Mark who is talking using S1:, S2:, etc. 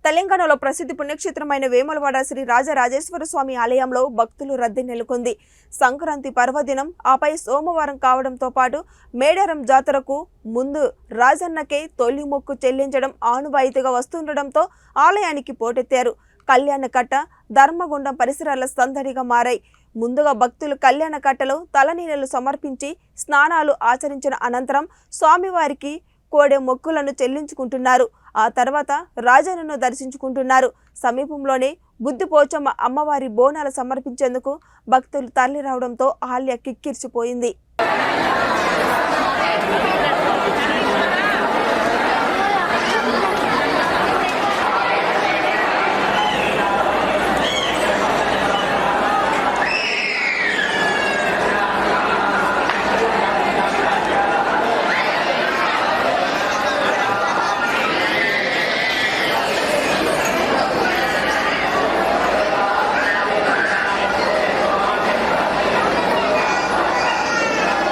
S1: తెలంగాణలో ప్రసిద్ధి పుణ్యక్షేత్రమైన వేములవాడ శ్రీ రాజరాజేశ్వర స్వామి ఆలయంలో భక్తులు రద్దీ నెలకొంది. సంక్రాంతి పర్వదినం ఆపై సోమవారం కావడంతో పాటు మేడారం జాతరకు ముందు రాజన్నకే తొలి మొక్కు చెల్లించడం ఆనవాయితీగా వస్తుండటంతో ఆలయానికి పోటెత్తారు. కళ్యాణకట్ట, ధర్మగుండం పరిసరాల సందడిగా మారాయి. ముందుగా భక్తులు కళ్యాణకట్టలో తలనీళ్ళు సమర్పించి స్నానాలు ఆచరించిన అనంతరం స్వామివారికి కోడే మొక్కులను చెల్లించుకుంటున్నారు. ఆ తర్వాత రాజన్నను దర్శించుకుంటున్నారు. సమీపంలోనే బుద్ధిపోచమ్మ అమ్మవారి బోనాలు సమర్పించేందుకు భక్తులు తరలి రావడంతో ఆలయం కిక్కిరిసిపోయింది.